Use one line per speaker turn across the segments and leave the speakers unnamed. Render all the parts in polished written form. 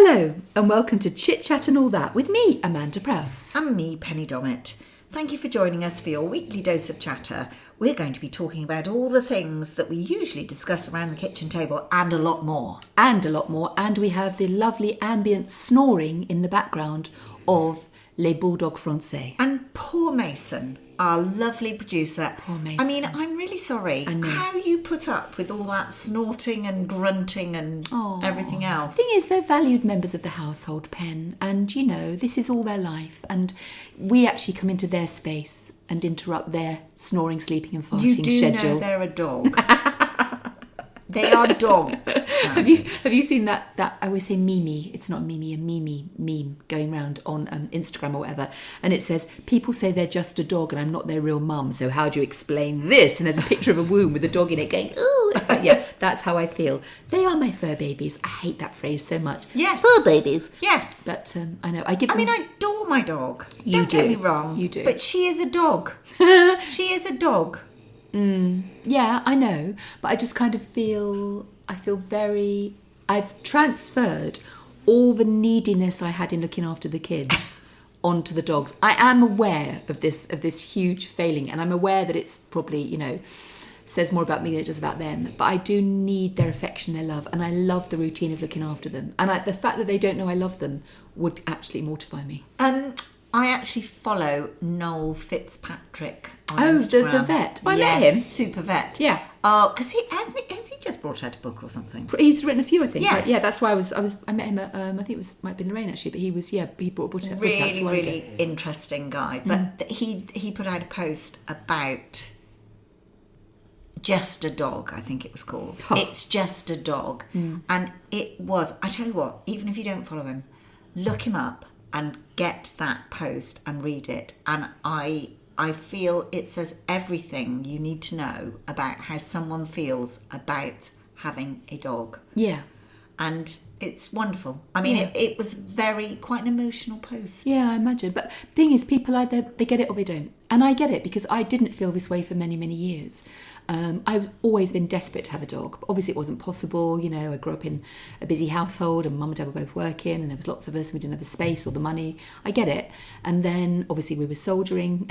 Hello and welcome to Chit Chat and All That with me, Amanda Prowse.
And me, Penny Dommett. Thank you for joining us for your weekly dose of chatter. We're going to be talking about all the things that we usually discuss around the kitchen table and a lot more.
And we have the lovely ambient snoring in the background of Les Bulldogs Français.
And poor Mason, our lovely producer.
Poor Mason.
I mean, I'm really sorry.
I know.
How you put up with all that snorting and grunting and everything else.
The thing is, they're valued members of the household, Pen, and you know, this is all their life, and we actually come into their space and interrupt their snoring, sleeping and farting
You do
schedule.
know they're a dog. They are dogs.
Have you seen that I always say Mimi, it's not Mimi, a Mimi meme going around on Instagram or whatever, and it says, people say they're just a dog and I'm not their real mum, so how do you explain this? And there's a picture of a womb with a dog in it going, ooh, it's like, yeah, that's how I feel. They are my fur babies. I hate that phrase so much.
Yes.
Fur babies.
Yes.
But I know, I
adore my dog.
You
Don't
do.
get me wrong.
You do.
But she is a dog. She is a dog.
Yeah, I know, but I just kind of I've transferred all the neediness I had in looking after the kids onto the dogs. I am aware of this huge failing, and I'm aware that it's probably, says more about me than it does about them, but I do need their affection, their love, and I love the routine of looking after them. And the fact that they don't know I love them would actually mortify me.
I actually follow Noel Fitzpatrick on Instagram.
the vet. I
yes,
met him.
Super vet.
Yeah.
Because has he just brought out a book or something?
He's written a few, I think.
Yes.
Right? Yeah, that's why I met him at, I think it might have been Lorraine actually, but he brought a book out.
Really interesting guy. But he put out a post about Just a Dog, I think it was called.
Oh.
It's Just a Dog. And it was, I tell you what, even if you don't follow him, look him up and get that post and read it. And I feel it says everything you need to know about how someone feels about having a dog.
Yeah.
And it's wonderful. I mean, it was quite an emotional post.
Yeah, I imagine. But the thing is, people either they get it or they don't. And I get it because I didn't feel this way for many, many years. I've always been desperate to have a dog, but obviously it wasn't possible. I grew up in a busy household and mum and dad were both working and there was lots of us and we didn't have the space or the money. I get it. And then obviously we were soldiering.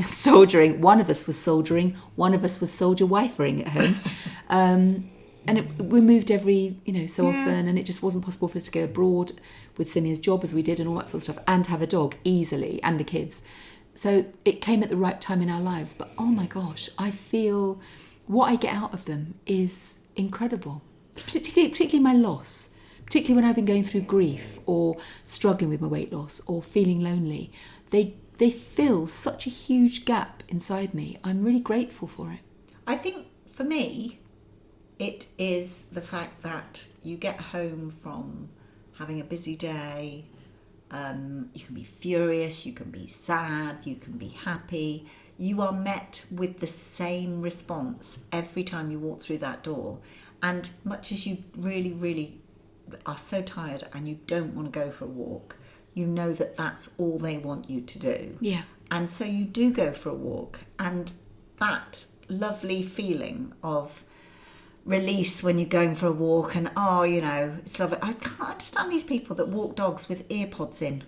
One of us was soldiering, one of us was soldier-wifering at home. We moved every, so often, and it just wasn't possible for us to go abroad with Simeon's job as we did and all that sort of stuff and have a dog easily and the kids. So it came at the right time in our lives. But oh my gosh, I feel what I get out of them is incredible. Particularly my loss, particularly when I've been going through grief or struggling with my weight loss or feeling lonely. They fill such a huge gap inside me. I'm really grateful for it.
I think for me, it is the fact that you get home from having a busy day. You can be furious, you can be sad, you can be happy. You are met with the same response every time you walk through that door. And much as you really, really are so tired and you don't want to go for a walk, you know that that's all they want you to do.
Yeah.
And so you do go for a walk. And that lovely feeling of release when you're going for a walk and, it's lovely. I can't understand these people that walk dogs with ear pods in.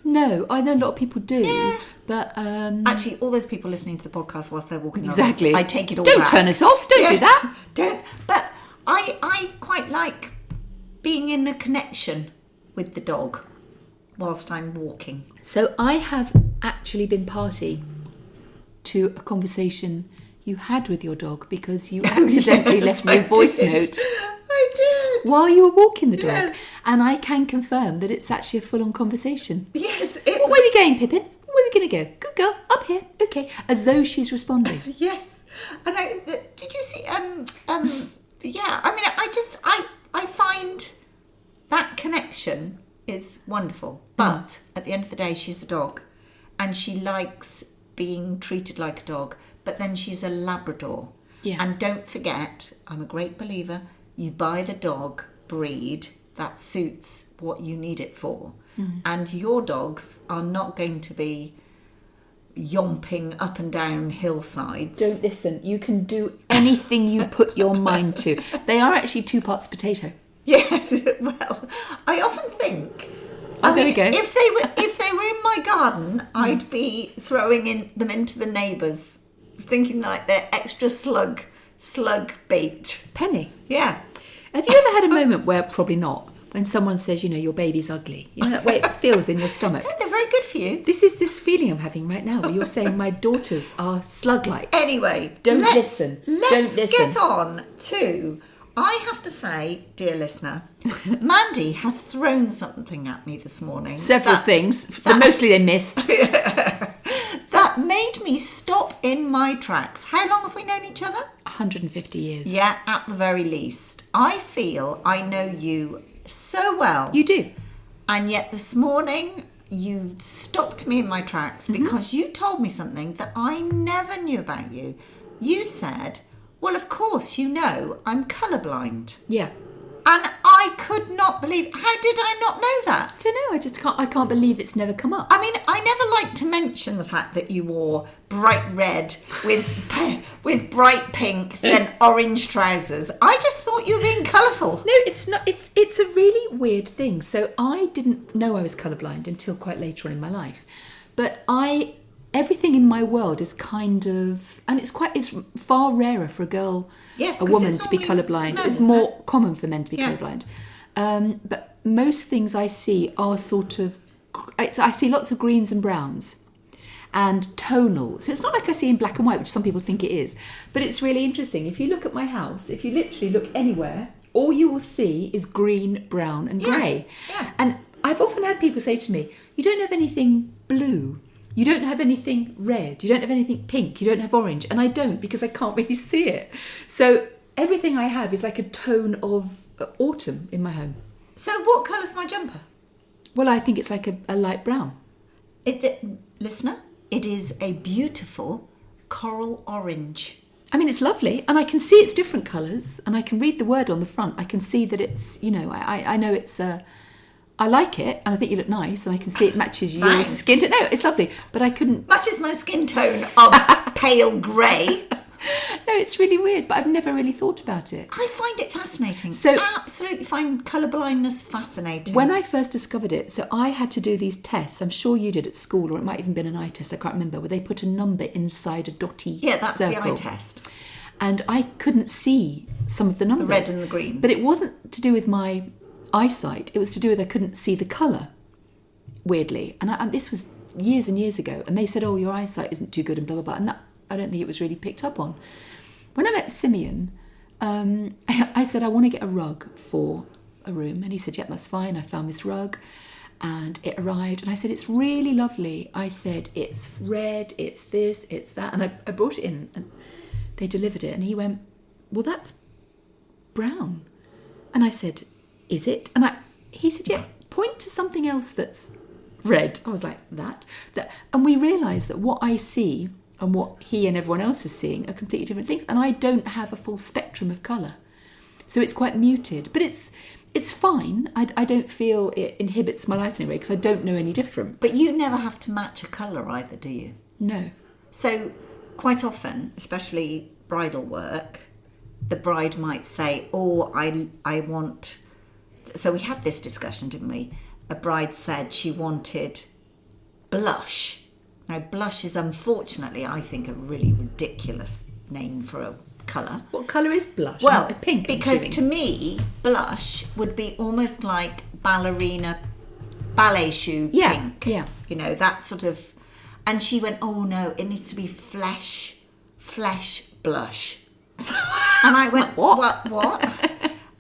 No, I know a lot of people do. Yeah. But
actually, all those people listening to the podcast whilst they're walking
exactly.
I take it all
back.
Don't
turn us off. Don't do that.
Don't. But I quite like being in a connection with the dog whilst I'm walking.
So I have actually been party to a conversation you had with your dog because you accidentally left me a voice note.
I did.
While you were walking the dog.
Yes.
And I can confirm that it's actually a full-on conversation.
Yes.
Where are we going, Pippin? Where are we going to go? Good girl, up here. Okay. As though she's responding.
Yes. And did you see, yeah, I mean, I find that connection is wonderful. But at the end of the day, she's a dog and she likes being treated like a dog, but then she's a Labrador.
Yeah.
And don't forget, I'm a great believer, you buy the dog breed that suits what you need it for. And your dogs are not going to be yomping up and down hillsides.
Don't listen. You can do anything you put your mind to. They are actually 2 parts potato.
Yeah, well, I often think
there we go.
If they were in my garden, I'd be throwing them into the neighbours, thinking like they're extra slug bait.
Penny.
Yeah.
Have you ever had a moment where, probably not, when someone says, your baby's ugly? You know that way it feels in your stomach?
Yeah, they're very good for you.
This is this feeling I'm having right now where you're saying my daughters are slug-like.
Anyway,
Let's
get on to... I have to say, dear listener, Mandy has thrown something at me this morning.
Several things, but mostly they missed.
That made me stop in my tracks. How long have we known each other?
150 years.
Yeah, at the very least. I feel I know you so well.
You do.
And yet this morning you stopped me in my tracks because you told me something that I never knew about you. You said, well, of course, I'm colourblind.
Yeah.
And I could not believe... How did I not know that?
I don't know. I can't believe it's never come up.
I mean, I never like to mention the fact that you wore bright red with bright pink, then orange trousers. I just thought you were being colourful.
No, it's not. It's a really weird thing. So I didn't know I was colourblind until quite later on in my life. But everything in my world is kind of, and it's far rarer for a woman to be colourblind. It's more common for men to be colourblind. But most things I see are sort of, I see lots of greens and browns and tonal. So it's not like I see in black and white, which some people think it is. But it's really interesting. If you look at my house, if you literally look anywhere, all you will see is green, brown and grey.
Yeah.
And I've often had people say to me, you don't have anything blue. You don't have anything red. You don't have anything pink. You don't have orange. And I don't, because I can't really see it. So everything I have is like a tone of autumn in my home.
So what colour's my jumper?
Well, I think it's like a light brown.
Listener, it is a beautiful coral orange.
I mean, it's lovely. And I can see it's different colours. And I can read the word on the front. I can see that it's, I know it's... I like it, and I think you look nice, and I can see it matches your skin. No, it's lovely, but I couldn't...
Matches my skin tone of pale grey.
No, it's really weird, but I've never really thought about it.
I find it fascinating.
So,
absolutely find colourblindness fascinating.
When I first discovered it, so I had to do these tests. I'm sure you did at school, or it might even been an eye test, I can't remember, where they put a number inside a dotty circle.
Yeah, that's the eye test.
And I couldn't see some of the numbers.
The red and the green.
But it wasn't to do with my eyesight, it was to do with I couldn't see the colour, weirdly. And this was years and years ago, and they said, oh, your eyesight isn't too good and blah blah blah, and that, I don't think it was really picked up on. When I met Simeon, I said I want to get a rug for a room, and he said, yeah, that's fine. I found this rug and it arrived, and I said, it's really lovely. I said, it's red, it's this, it's that, and I brought it in and they delivered it, and he went, well, that's brown. And I said, is it? And he said, yeah, point to something else that's red. I was like, that. And we realised that what I see and what he and everyone else is seeing are completely different things. And I don't have a full spectrum of colour. So it's quite muted. But it's fine. I don't feel it inhibits my life in any way because I don't know any different.
But you never have to match a colour either, do you?
No.
So quite often, especially bridal work, the bride might say, oh, I want... So we had this discussion, didn't we? A bride said she wanted blush. Now, blush is unfortunately, I think, a really ridiculous name for a colour.
What colour is blush?
Well,
pink.
Because to me, blush would be almost like ballerina ballet shoe pink.
Yeah.
That sort of... And she went, oh no, it needs to be flesh blush. And I went, what?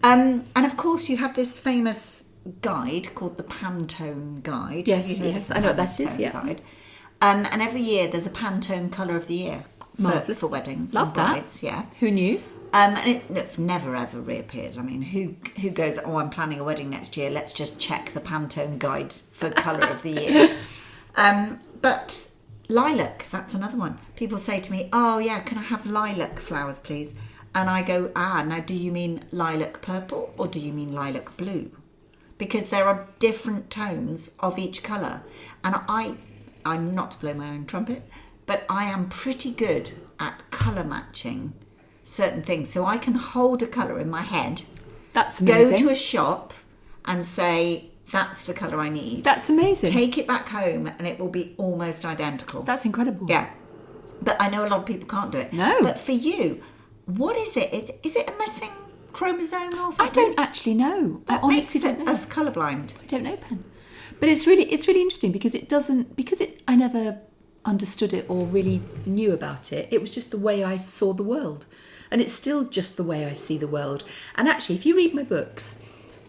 And of course, you have this famous guide called the Pantone Guide.
Yes, I know what that is. Yeah.
Guide. And every year there's a Pantone colour of the year for weddings.
Love
and brides,
that.
Yeah.
Who knew?
And it never ever reappears. I mean, who goes, oh, I'm planning a wedding next year, let's just check the Pantone Guide for colour of the year. But lilac, that's another one. People say to me, oh yeah, can I have lilac flowers, please? And I go, now do you mean lilac purple or do you mean lilac blue? Because there are different tones of each colour. And I'm not to blow my own trumpet, but I am pretty good at colour matching certain things. So I can hold a colour in my head.
That's amazing.
Go to a shop and say, that's the colour I need.
That's amazing.
Take it back home and it will be almost identical.
That's incredible.
Yeah. But I know a lot of people can't do it.
No.
But for you, what is it? Is it a missing chromosome or something?
I don't actually know. I honestly don't know.
As colourblind.
I don't know, Pen. But it's really interesting because I never understood it or really knew about it. It was just the way I saw the world. And it's still just the way I see the world. And actually, if you read my books,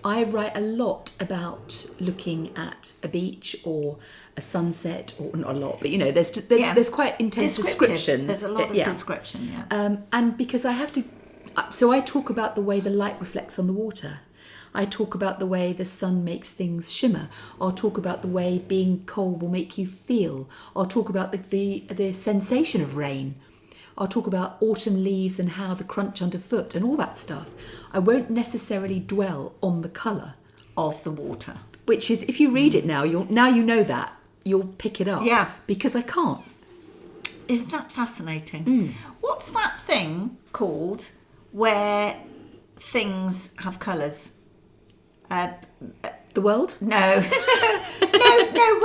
I write a lot about looking at a beach or a sunset, or not a lot, but there's quite intense descriptions.
There's a lot of description, yeah.
And because I have to, so I talk about the way the light reflects on the water. I talk about the way the sun makes things shimmer. I'll talk about the way being cold will make you feel. I'll talk about the sensation of rain. I'll talk about autumn leaves and how the crunch underfoot and all that stuff. I won't necessarily dwell on the colour
of the water.
Which is, if you read it now, you know that. You'll pick it up.
Yeah.
Because I can't.
Isn't that fascinating? What's that thing called where things have colours?
The world?
No. no,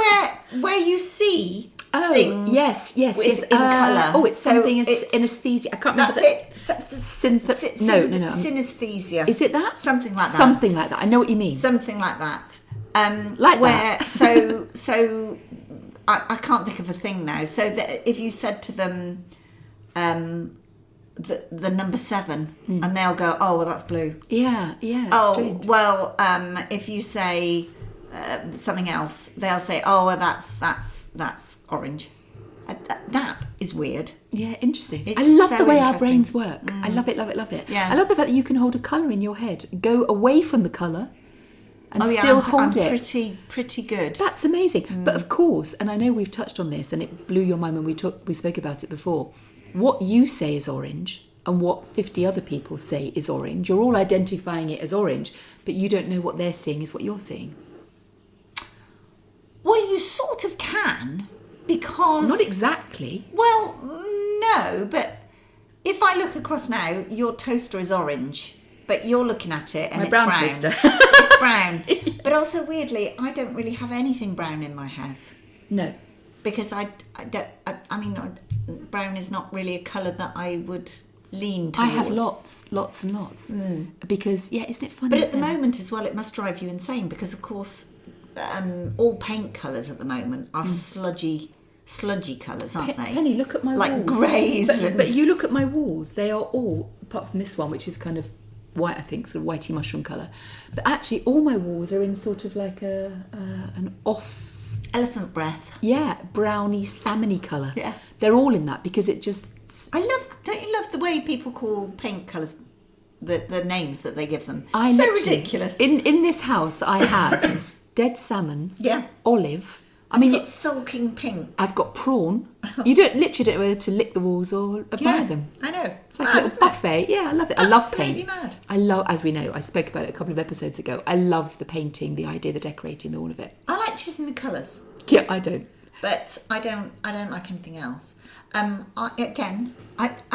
where you see things.
Yes.
In colour.
Oh, it's something synesthesia. I can't remember.
That's it.
No.
Synesthesia.
Is it that?
Something like that.
Something like that. I know what you mean.
Something like that.
Like
where,
that.
So I can't think of a thing now. So that if you said to them, the number 7, and they'll go, oh, well, that's blue.
Yeah.
Oh,
strange.
well, if you say something else, they'll say, oh, well, that's orange. That is weird.
Yeah, interesting.
It's
I love
so
the way our
interesting.
brains work. I love it.
Yeah.
I love the fact that you can hold a colour in your head, go away from the colour, and still hold
I'm
it.
pretty good.
That's amazing. But of course, and I know we've touched on this, and it blew your mind when we spoke about it before. What you say is orange, and what 50 other people say is orange. You're all identifying it as orange, but you don't know what they're seeing is what you're seeing.
Well, you sort of can, because...
Not exactly.
Well, no, but if I look across now, your toaster is orange, but you're looking at it and
My
it's
brown
brown.
toaster.
It's brown. But also, weirdly, I don't really have anything brown in my house.
No.
Because I brown is not really a colour that I would lean towards.
I have lots and lots. Because, isn't it funny?
But at the moment as well, it must drive you insane because, of course, all paint colours at the moment are sludgy colours, aren't they?
Penny, look at my walls.
Like greys.
But you look at my walls, they are all, apart from this one, which is kind of white, I think, sort of whitey mushroom colour. But actually, all my walls are in sort of like an off...
Elephant breath.
Yeah, browny, salmony colour.
Yeah.
They're all in that because it just...
Don't you love the way people call paint colours, the names that they give them?
I
so
literally,
ridiculous.
In this house, I have dead salmon, olive.
You've got sulking pink.
I've got prawn. You don't know whether to lick the walls or buy them.
I know.
It's like a little buffet. Yeah, I love it. I love
Absolutely
paint.
Mad.
I love, as we know, I spoke about it a couple of episodes ago. I love the painting, the idea, the decorating, all of it.
I like choosing the colours.
Yeah, I don't.
But I don't like anything else. I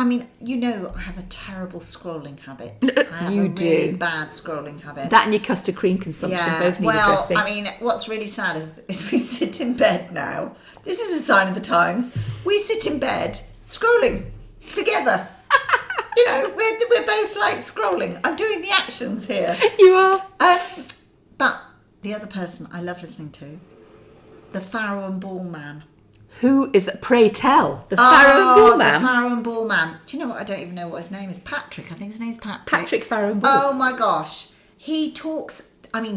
mean, I have a terrible scrolling habit. I have
You
a
do.
really bad scrolling habit.
That and your custard cream consumption both need addressing.
I mean, what's really sad is we sit in bed now. This is a sign of the times. We sit in bed scrolling together. We're both like scrolling. I'm doing the actions here.
You are.
But the other person I love listening to, the Farrow and Ball Man.
Who is that? Pray tell. The Farrow and Ball Man.
The Farrow and Ball Man. Do you know what? I don't even know what his name is. Patrick. I think his name's Patrick.
Patrick Farrow and Ball.
Oh my gosh. He talks,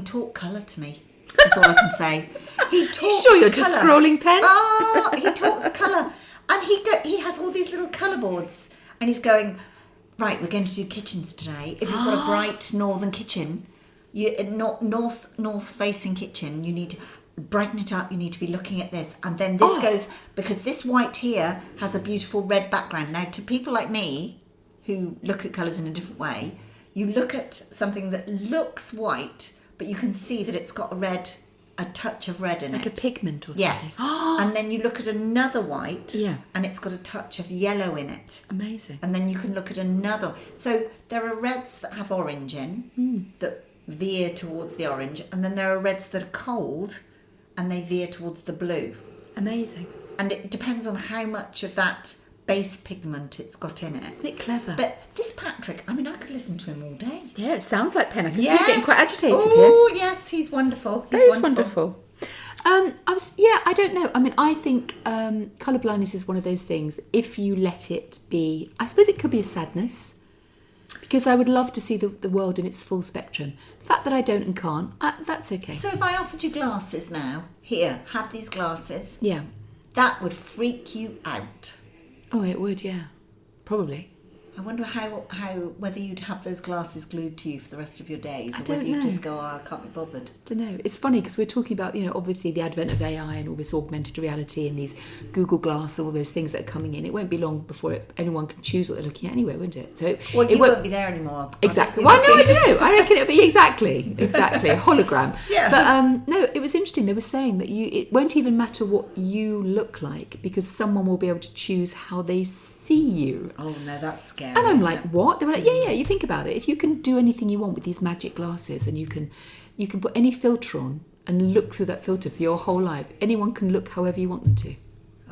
talk colour to me. That's all I can say. He talks.
You sure you're just scrolling, Pen?
Oh, he talks colour. And he has all these little colour boards. And he's going, right, we're going to do kitchens today. If you've got a bright northern kitchen, north facing kitchen, you need to brighten it up, you need to be looking at this, and then this goes, because this white here has a beautiful red background. Now, to people like me who look at colours in a different way, you look at something that looks white, but you can see that it's got a touch of red in it,
like a pigment or something.
Yes. And then you look at another white, and it's got a touch of yellow in it.
Amazing.
And then you can look at another. So there are reds that have orange in that veer towards the orange, and then there are reds that are cold and they veer towards the blue.
Amazing.
And it depends on how much of that base pigment it's got in it.
Isn't it clever?
But this Patrick, I mean, I could listen to him all day.
Yeah, it sounds like Pen. I can see you getting quite agitated here.
Oh, yes, he's wonderful.
He's wonderful. I don't know. I mean, I think colour blindness is one of those things. If you let it be, I suppose it could be a sadness, because I would love to see the world in its full spectrum. The fact that I don't and can't, that's okay.
So if I offered you glasses now, here, have these glasses.
Yeah.
That would freak you out.
Oh, it would, yeah. Probably.
I wonder how whether you'd have those glasses glued to you for the rest of your days, or whether
know.
you'd just go, I can't be bothered.
I don't know. It's funny because we're talking about, obviously the advent of AI and all this augmented reality and these Google Glass and all those things that are coming in. It won't be long before anyone can choose what they're looking at anyway, won't it? So
you won't be there anymore.
Exactly. Well, no, I don't know. I reckon it'll be exactly a hologram.
Yeah.
But no, it was interesting. They were saying that it won't even matter what you look like, because someone will be able to choose how they see you.
Oh no, that's scary.
And I'm like, what? They were like, yeah. You think about it. If you can do anything you want with these magic glasses, and you can put any filter on and look through that filter for your whole life. Anyone can look however you want them to.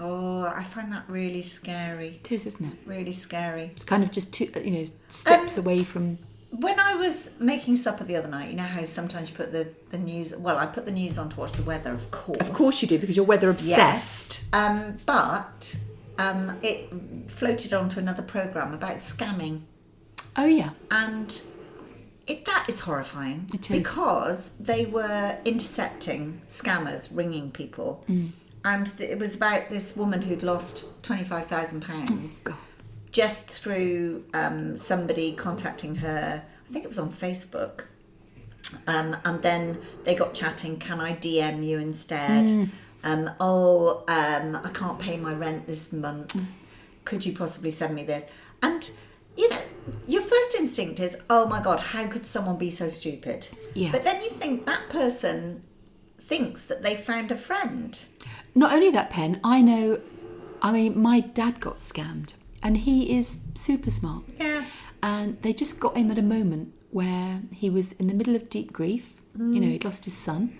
Oh, I find that really scary.
It is, isn't it?
Really scary.
It's kind of just steps away from.
When I was making supper the other night, you know how sometimes you put the news. Well, I put the news on to watch the weather, of course.
Of course you do, because you're weather obsessed.
Yes. But it floated onto another programme about scamming.
Oh yeah.
And that is horrifying.
It is.
Because they were intercepting scammers, ringing people. And it was about this woman who'd lost £25,000
God.
just through somebody contacting her. I think it was on Facebook. And then they got chatting, can I DM you instead? I can't pay my rent this month. Could you possibly send me this? And, your first instinct is, oh my God, how could someone be so stupid?
Yeah.
But then you think that person thinks that they found a friend.
Not only that, Pen, my dad got scammed, and he is super smart.
Yeah.
And they just got him at a moment where he was in the middle of deep grief. He'd lost his son.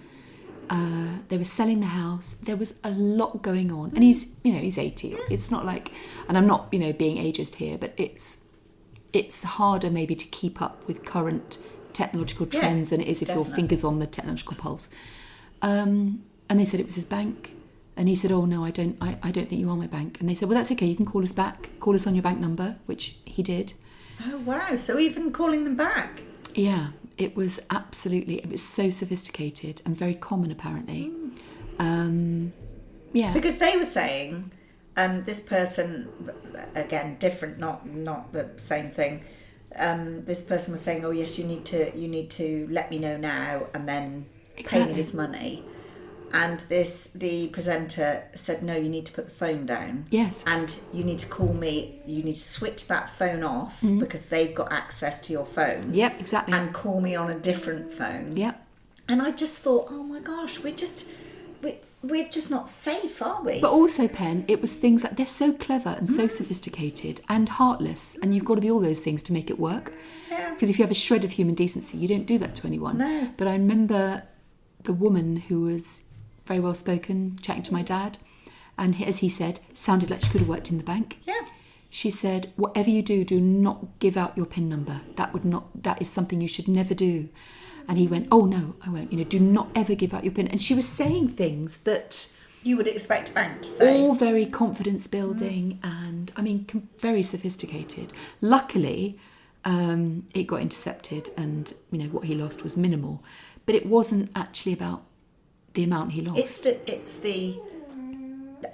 They were selling the house. There was a lot going on, and he's 80. It's not like, and I'm not being ageist here, but it's harder maybe to keep up with current technological trends than it is if your finger's on the technological pulse. And they said it was his bank, and he said, "Oh no, I don't think you are my bank." And they said, "Well, that's okay. You can call us back. Call us on your bank number," which he did.
Oh wow! So even calling them back.
Yeah. It was so sophisticated and very common, apparently.
Because they were saying, this person, again, different, not the same thing. This person was saying, oh yes, you need to let me know now and then pay me this money. And the presenter said, no, you need to put the phone down.
Yes.
And you need to call me. You need to switch that phone off because they've got access to your phone.
Yep, exactly.
And call me on a different phone.
Yep.
And I just thought, oh my gosh, we're just not safe, are we?
But also, Pen, it was things like, they're so clever and so sophisticated and heartless, and you've got to be all those things to make it work.
Yeah.
Because if you have a shred of human decency, you don't do that to anyone.
No.
But I remember the woman who was very well spoken, chatting to my dad, and as he said, sounded like she could have worked in the bank.
Yeah.
She said, whatever you do not give out your PIN number. That is something you should never do. And he went, oh no, I won't. Do not ever give out your PIN. And she was saying things that
you would expect a bank to say.
All very confidence building and very sophisticated. Luckily, it got intercepted, and what he lost was minimal. But it wasn't actually about the amount he lost.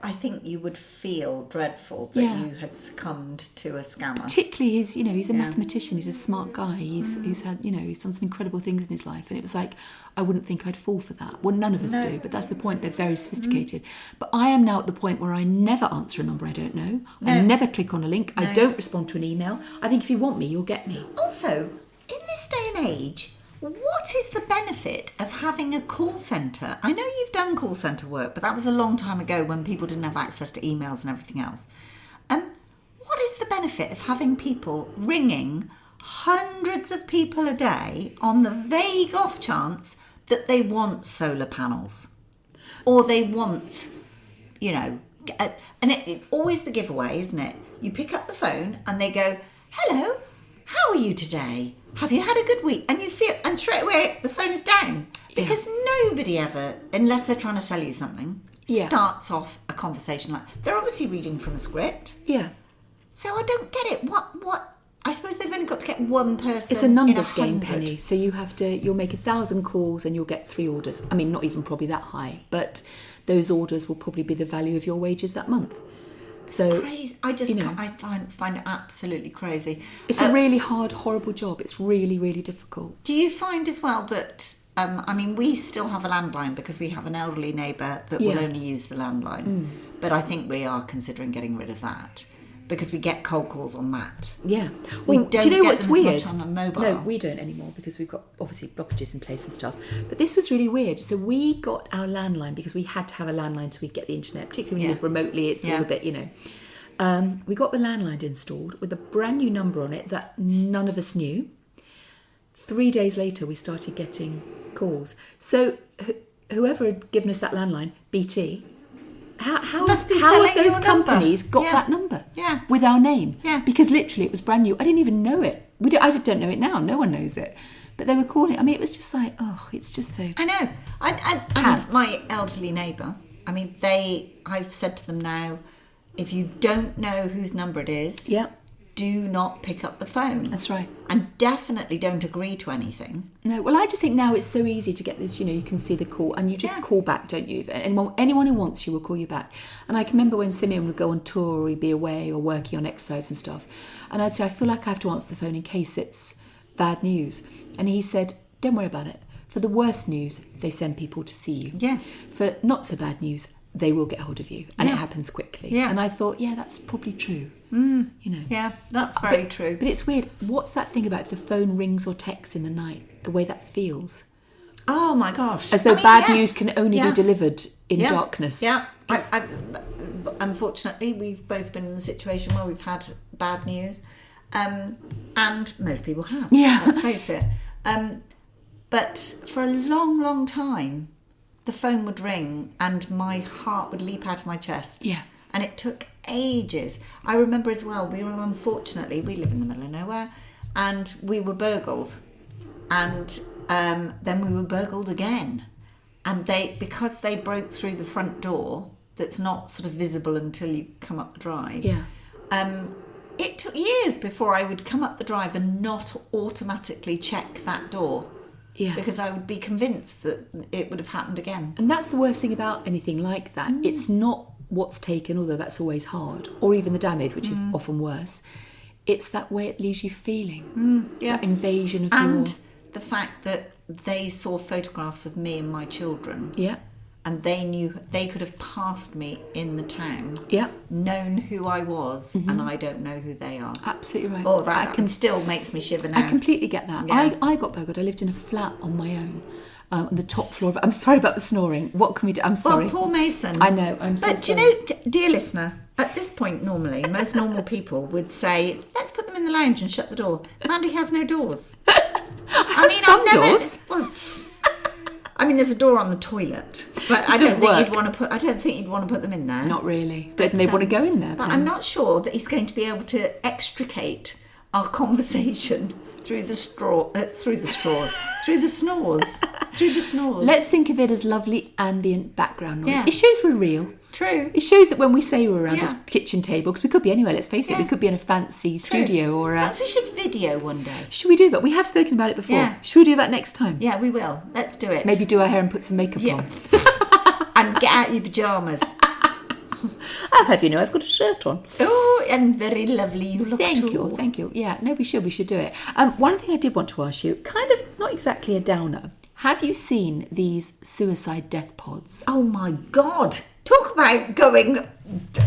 I think you would feel dreadful that you had succumbed to a scammer.
Particularly he's a mathematician, he's a smart guy, he's had, he's done some incredible things in his life, and it was like, I wouldn't think I'd fall for that. Well, none of us do, but that's the point, they're very sophisticated. But I am now at the point where I never answer a number I don't know. No. I never click on a link. No. I don't respond to an email. I think if you want me, you'll get me.
Also, in this day and age, what is the benefit of having a call centre? I know you've done call centre work, but that was a long time ago when people didn't have access to emails and everything else. What is the benefit of having people ringing hundreds of people a day on the vague off chance that they want solar panels or they want, and it always the giveaway, isn't it? You pick up the phone and they go, hello, how are you today? Have you had a good week? And you feel, and straight away the phone is down because nobody ever, unless they're trying to sell you something, starts off a conversation like, they're obviously reading from a script.
Yeah.
So I don't get it. What? I suppose they've only got to get one person.
It's a numbers game, Penny. So you'll make 1,000 calls and you'll get 3 orders. I mean, not even probably that high, but those orders will probably be the value of your wages that month. So
crazy. I just I find it absolutely crazy.
It's a really hard, horrible job. It's really, really difficult.
Do you find as well that we still have a landline because we have an elderly neighbour that will only use the landline, but I think we are considering getting rid of that because we get cold calls on that.
Yeah.
We
Well,
don't
do you know
get
what's
them
weird?
as much on a mobile.
No, we don't anymore because we've got obviously blockages in place and stuff. But this was really weird. So we got our landline because we had to have a landline so we'd get the internet, particularly when you live remotely. It's all a bit, we got the landline installed with a brand new number on it that none of us knew. 3 days later, we started getting calls. So whoever had given us that landline, BT, how have those companies got that number?
Yeah.
With our name?
Yeah.
Because literally it was brand new. I didn't even know it. I just don't know it now. No one knows it. But they were calling. I mean, it was just like, it's just so...
I know. And my elderly neighbour, I've said to them now, if you don't know whose number it is, do not pick up the phone.
That's right.
And definitely don't agree to anything.
No, well, I just think now it's so easy to get this, you can see the call and you just call back, don't you? And anyone who wants you will call you back. And I can remember when Simeon would go on tour or he'd be away or working on exercise and stuff. And I'd say, I feel like I have to answer the phone in case it's bad news. And he said, don't worry about it. For the worst news, they send people to see you.
Yes.
For not so bad news, they will get hold of you. And it happens quickly. Yeah. And I thought, that's probably true.
Yeah, that's very true.
But it's weird. What's that thing about if the phone rings or texts in the night? The way that feels.
Oh my gosh.
As though bad news can only be delivered in darkness.
Yeah. Unfortunately, we've both been in the situation where we've had bad news. And most people have.
Yeah.
Let's face it. But for a long, long time, the phone would ring and my heart would leap out of my chest.
Yeah.
And it took ages. I remember as well, we live in the middle of nowhere, and we were burgled. And then we were burgled again. And because they broke through the front door, that's not sort of visible until you come up the drive.
Yeah.
It took years before I would come up the drive and not automatically check that door. Yeah. Because I would be convinced that it would have happened again.
And that's the worst thing about anything like that. It's not what's taken, although that's always hard, or even the damage, which is often worse. It's that way it leaves you feeling. That invasion of
and the fact that they saw photographs of me and my children.
Yeah.
And they knew they could have passed me in the town.
Yeah.
Known who I was, and I don't know who they are.
Absolutely right.
Oh, that still makes me shiver now.
I completely get that. Yeah. I got burgled. I lived in a flat on my own. On the top floor of it. I'm sorry about the snoring. What can we do? I'm sorry.
Well, poor Mason.
I know. I'm so sorry.
But you know, dear listener, at this point, normally, most normal people would say, let's put them in the lounge and shut the door. Mandy has no doors.
Doors.
Well, I mean, there's a door on the toilet, but I don't think you'd want to put them in there.
Not really. Don't think they want to go in there.
But I'm not sure that he's going to be able to extricate our conversation through the snores.
Let's think of it as lovely ambient background noise.
Yeah.
It shows we're real.
True.
It shows that when we say we're around a kitchen table, because we could be anywhere, let's face it, we could be in a fancy studio or
perhaps we should video one day.
Should we do that? We have spoken about it before.
Yeah.
Should we do that next time?
Yeah, we will. Let's do it.
Maybe do our hair and put some makeup on.
And get out your pyjamas.
I'll have you know I've got a shirt on.
Oh, and very lovely you look too.
Thank you. Yeah, no, we should do it. One thing I did want to ask you, kind of not exactly a downer. Have you seen these suicide death pods?
Oh my God. Talk about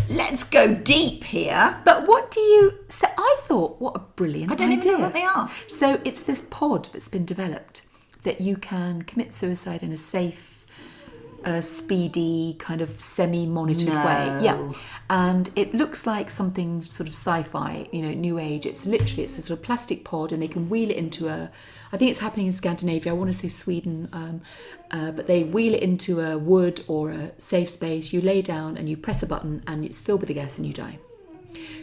let's go deep here.
But what do you say? I thought, what a brilliant idea.
I don't even know what they are.
So it's this pod that's been developed that you can commit suicide in a safe, a speedy kind of semi-monitored way. Yeah. And it looks like something sort of sci-fi, new age. It's a sort of plastic pod, and they can wheel it into I think it's happening in Scandinavia, I want to say Sweden, but they wheel it into a wood or a safe space. You lay down and you press a button and it's filled with the gas and you die.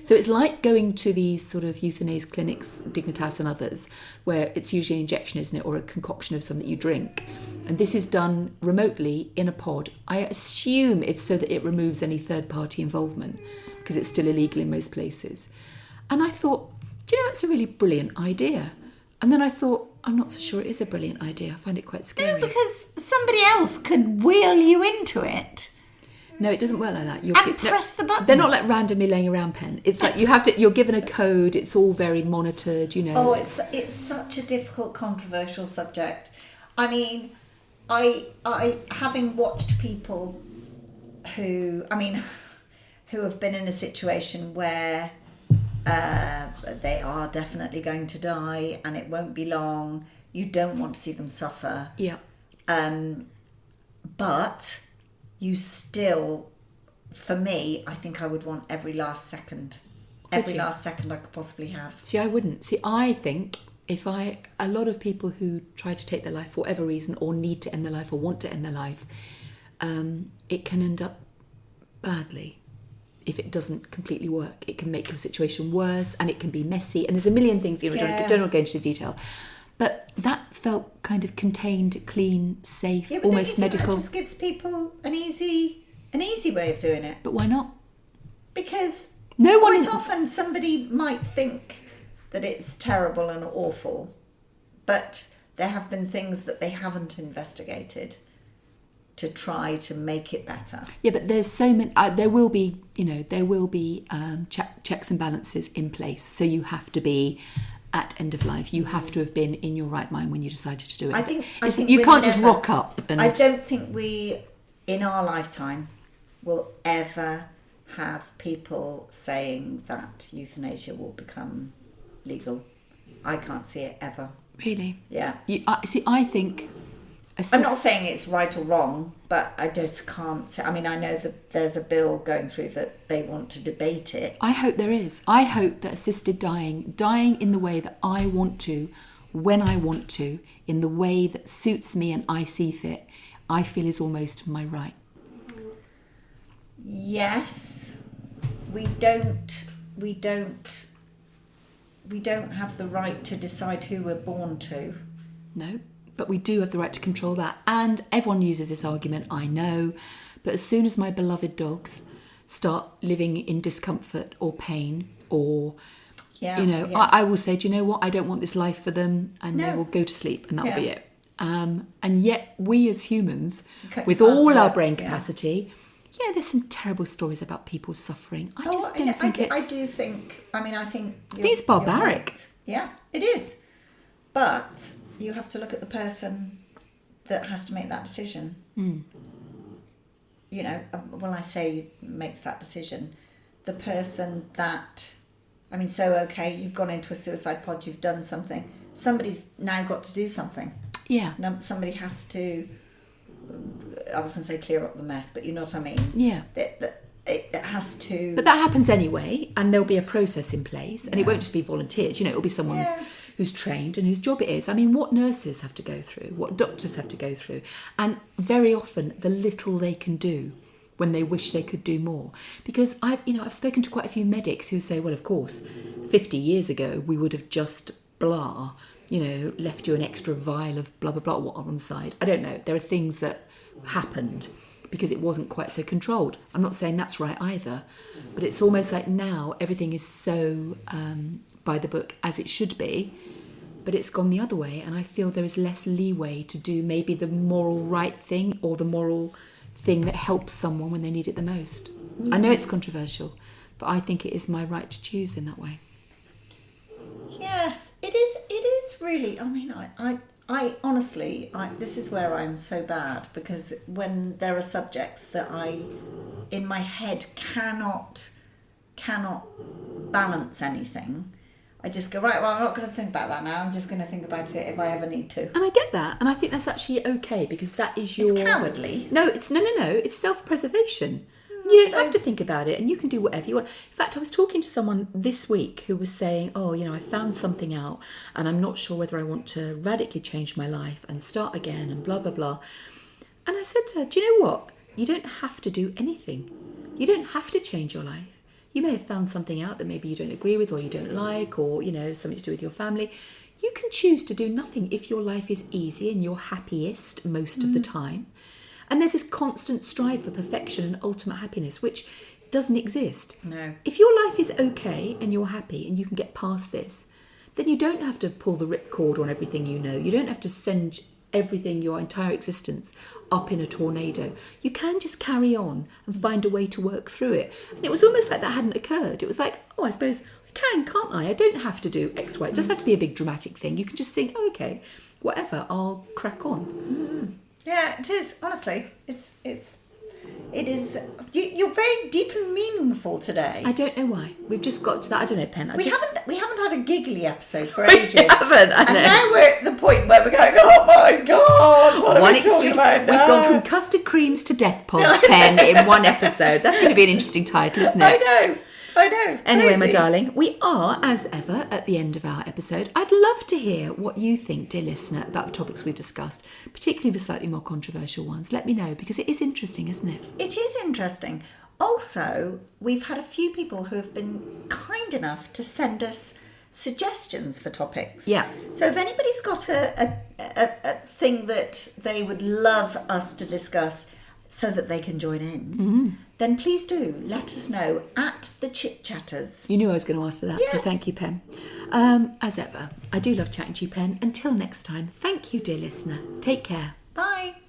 So it's like going to these sort of euthanasia clinics, Dignitas and others, where it's usually an injection, isn't it, or a concoction of something that you drink. And this is done remotely in a pod. I assume it's so that it removes any third-party involvement, because it's still illegal in most places. And I thought, that's a really brilliant idea. And then I thought, I'm not so sure it is a brilliant idea. I find it quite scary.
No, because somebody else could wheel you into it.
No, it doesn't work like that.
Press the button.
They're not like randomly laying around pen. It's like you're given a code. It's all very monitored,
Oh, it's such a difficult, controversial subject. I mean, I having watched people who have been in a situation where they are definitely going to die and it won't be long. You don't want to see them suffer.
Yeah.
But you still, for me, I think I would want every last second I could possibly have.
See, I wouldn't. See, I think a lot of people who try to take their life for whatever reason, or need to end their life or want to end their life, it can end up badly if it doesn't completely work. It can make your situation worse, and it can be messy, and there's a million things, don't go into the detail. But that felt kind of contained, clean, safe, almost medical.
That just gives people an easy way of doing it.
But why not?
Because quite often somebody might think that it's terrible and awful, but there have been things that they haven't investigated to try to make it better.
Yeah, but there's so many. There will be checks and balances in place. So you have to be at end of life. You have to have been in your right mind when you decided to do it.
I think
you can't just rock up.
I don't think we, in our lifetime, will ever have people saying that euthanasia will become legal. I can't see it ever.
Really?
Yeah.
I think...
I'm not saying it's right or wrong, but I just can't say... I mean, I know that there's a bill going through that they want to debate it.
I hope there is. I hope that assisted dying in the way that I want to, when I want to, in the way that suits me and I see fit, I feel is almost my right.
Yes. We don't have the right to decide who we're born to.
No, but we do have the right to control that. And everyone uses this argument, I know. But as soon as my beloved dogs start living in discomfort or pain, or, I will say, do you know what? I don't want this life for them. And they will go to sleep, and that'll be it. And yet we as humans, with all our brain capacity... Yeah, there's some terrible stories about people suffering. I think it's barbaric.
Right. Yeah, it is. But you have to look at the person that has to make that decision.
Mm.
When I say makes that decision, the person that... you've gone into a suicide pod, you've done something. Somebody's now got to do something.
Yeah.
Somebody has to... I was going to say clear up the mess, but you know what I mean?
Yeah.
It has to...
But that happens anyway, and there'll be a process in place, and it won't just be volunteers, it'll be someone who's trained and whose job it is. I mean, what nurses have to go through, what doctors have to go through, and very often the little they can do when they wish they could do more. Because I've spoken to quite a few medics who say, well, of course, 50 years ago, we would have just left you an extra vial of blah, blah, blah on the side. I don't know. There are things that happened because it wasn't quite so controlled. I'm not saying that's right either, but it's almost like now everything is so by the book as it should be, but it's gone the other way, and I feel there is less leeway to do maybe the moral right thing or the moral thing that helps someone when they need it the most. I know it's controversial, but I think it is my right to choose in that way.
Yes, it is really. I mean, I honestly, this is where I'm so bad, because when there are subjects that I, in my head, cannot balance anything, I just go, right, well, I'm not going to think about that now. I'm just going to think about it if I ever need to.
And I get that. And I think that's actually okay, because that is your...
It's cowardly.
No, it's no. It's self-preservation. You don't have to think about it, and you can do whatever you want. In fact, I was talking to someone this week who was saying, I found something out and I'm not sure whether I want to radically change my life and start again and blah, blah, blah. And I said to her, do you know what? You don't have to do anything. You don't have to change your life. You may have found something out that maybe you don't agree with or you don't like, or, something to do with your family. You can choose to do nothing if your life is easy and you're happiest most of the time. And there's this constant strive for perfection and ultimate happiness, which doesn't exist.
No.
If your life is okay and you're happy and you can get past this, then you don't have to pull the ripcord on everything you know. You don't have to send everything, your entire existence, up in a tornado. You can just carry on and find a way to work through it. And it was almost like that hadn't occurred. It was like, I suppose I can, can't I? I don't have to do X, Y. It doesn't have to be a big dramatic thing. You can just think, okay, whatever, I'll crack on.
Yeah, it is. Honestly, it is. You're very deep and meaningful today.
I don't know why. We've just got to that. I don't know, Pen.
We haven't had a giggly episode for ages.
We haven't. I know.
And now we're at the point where we're going, oh my God, what are we talking about now?
We've gone from custard creams to death pods, Pen, in one episode. That's going to be an interesting title, isn't it?
I know.
Anyway, my
Crazy.
darling, we are, as ever, at the end of our episode. I'd love to hear what you think, dear listener, about the topics we've discussed, particularly the slightly more controversial ones. Let me know, because it is interesting, isn't it?
It is interesting. Also, we've had a few people who have been kind enough to send us suggestions for topics.
Yeah.
So if anybody's got a thing that they would love us to discuss so that they can join in, then please do let us know at the Chit Chatters.
You knew I was going to ask for that,
Yes.
so thank you, Pen. As ever, I do love chatting to you, Pen. Until next time, thank you, dear listener. Take care.
Bye.